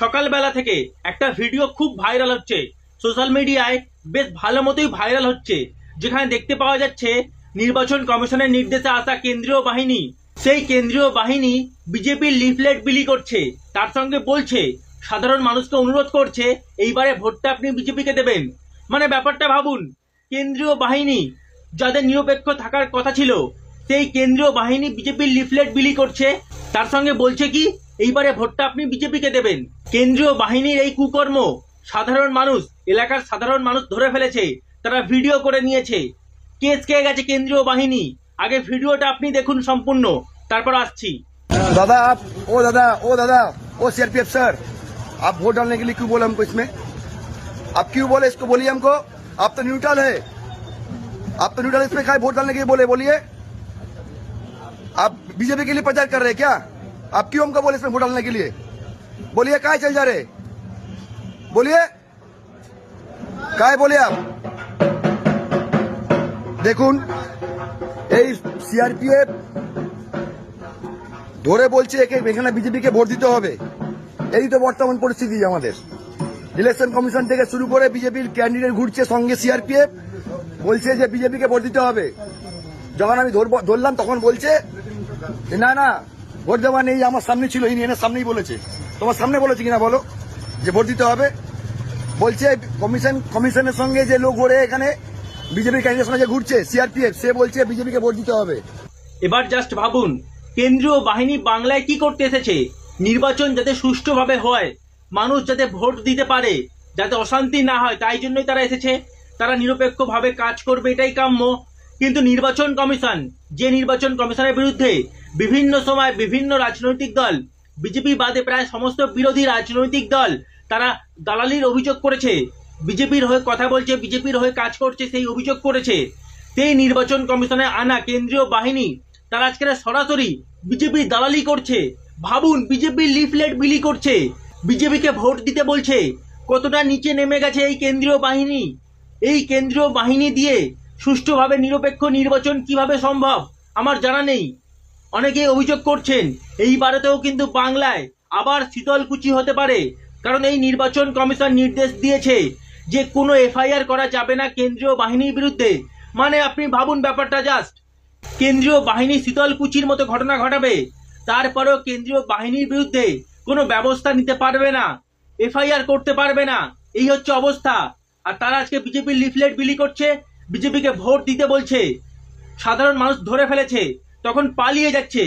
সকালবেলা থেকে একটা ভিডিও খুব ভাইরাল হচ্ছে, সোশ্যাল মিডিয়ায় বেশ ভালো মতোই ভাইরাল হচ্ছে, যেখানে দেখতে পাওয়া যাচ্ছে নির্বাচন কমিশনের নির্দেশে আসা কেন্দ্রীয় বাহিনী, সেই কেন্দ্রীয় বাহিনী বিজেপির লিফলেট বিলি করছে, তার সঙ্গে বলছে সাধারণ মানুষকে অনুরোধ করছে এইবারে ভোটটা আপনি বিজেপিকে দেবেন। মানে ব্যাপারটা ভাবুন, কেন্দ্রীয় বাহিনী যাদের নিরপেক্ষ থাকার কথা ছিল, সেই কেন্দ্রীয় বাহিনী বিজেপির লিফলেট বিলি করছে, তার সঙ্গে বলছে কি এইবারে ভোটটা আপনি বিজেপিকে দেবেন। কেন্দ্রীয় বাহিনীর এই কুকর্ম সাধারণ মানুষ, এলাকার সাধারণ মানুষ ধরে ফেলেছে, তারা ভিডিও করে নিয়েছে, কেস খেয়ে গেছে কেন্দ্রীয় বাহিনী। আগে ভিডিওটা আপনি দেখুন সম্পূর্ণ, তারপর আসছি। दादा आप ओ सीआरपीएफ सर, आप वोट डालने के लिए क्यों बोले हमको इसमें? आप क्यों बोले इसको? बोलिए हमको। आप तो न्यूट्रल है, आप तो न्यूट्रल, इसमें क्या वोट डालने के लिए बोले? बोलिए। आप बीजेपी के लिए प्रचार कर रहे हैं क्या? आप क्यों हमको बोले इसमें वोट डालने के लिए? बोलिए काय चल जा रहे? बोलिए काय बोले आप? দেখুন, এই সিআরপিএফ ধরে বলছে এখানে বিজেপিকে ভোট দিতে হবে। এই তো বর্তমান পরিস্থিতি আমাদের। ইলেকশন কমিশন থেকে শুরু করে বিজেপির ক্যান্ডিডেট ঘুরছে, সঙ্গে সিআরপিএফ বলছে যে বিজেপিকে ভোট দিতে হবে। যখন আমি ধরলাম তখন বলছে না না ভোট দেওয়া নেই, আমার সামনে ছিল, ইউনিয়নের সামনেই বলেছে। তোমার সামনে বলেছে কিনা বলো যে ভোট দিতে হবে? বলছে কমিশনের সঙ্গে যে লোক ঘুরে এখানে বিজেপির ক্যান্ডিডেট সঙ্গে যে ঘুরছে সিআরপিএফ, সে বলছে বিজেপিকে ভোট দিতে হবে। এবার জাস্ট ভাবুন, কেন্দ্রীয় বাহিনী বাংলায় কি করতে এসেছে? নির্বাচন যাতে সুষ্ঠুভাবে হয়, মানুষ যাতে ভোট দিতে পারে, যাতে অশান্তি না হয়, তাই জন্যই তারা এসেছে। তারা নিরপেক্ষভাবে কাজ করবে, এটাই কাম্য। কিন্তু নির্বাচন কমিশন, যে নির্বাচন কমিশনের বিরুদ্ধে বিভিন্ন সময় বিভিন্ন রাজনৈতিক দল, বিজেপি বাদে প্রায় সমস্ত বিরোধী রাজনৈতিক দল, তারা দালালির অভিযোগ করেছে, বিজেপির হয়ে কথা বলছে, বিজেপির হয়ে কাজ করছে, সেই অভিযোগ করেছে। সেই নির্বাচন কমিশনে আনা কেন্দ্রীয় বাহিনী তারা আজকে সরাসরি বিজেপির দালালি করছে। ভাবুন, বিজেপির লিফলেট বিলি করছে, বিজেপিকে ভোট দিতে বলছে। কতটা নিচে নেমে গেছে এই কেন্দ্রীয় বাহিনী। এই কেন্দ্রীয় বাহিনী দিয়ে সুষ্ঠুভাবে নিরপেক্ষ নির্বাচন কিভাবে সম্ভব আমার জানা নেই। অনেকেই অভিযোগ করছেন এইবারেতেও কিন্তু বাংলায় আবার শীতলকুচি হতে পারে, কারণ এই নির্বাচন কমিশন নির্দেশ দিয়েছে যে কোনো এফআইআর করা যাবে না কেন্দ্রীয় বাহিনীর বিরুদ্ধে। মানে আপনি ভাবুন ব্যাপারটা জাস্ট, কেন্দ্রীয় বাহিনী শীতলকুচির মতো ঘটনা ঘটাবে, তারপরেও কেন্দ্রীয় বাহিনীর বিরুদ্ধে কোনো ব্যবস্থা নিতে পারবে না, এফআইআর করতে পারবে না, এই হচ্ছে অবস্থা। আর তারা আজকে বিজেপির লিফলেট বিলি করছে, বিজেপিকে ভোট দিতে বলছে, সাধারণ মানুষ ধরে ফেলেছে, তখন পালিয়ে যাচ্ছে।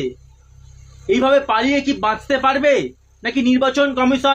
এইভাবে পালিয়ে কি বাঁচতে পারবে? নাকি নির্বাচন কমিশন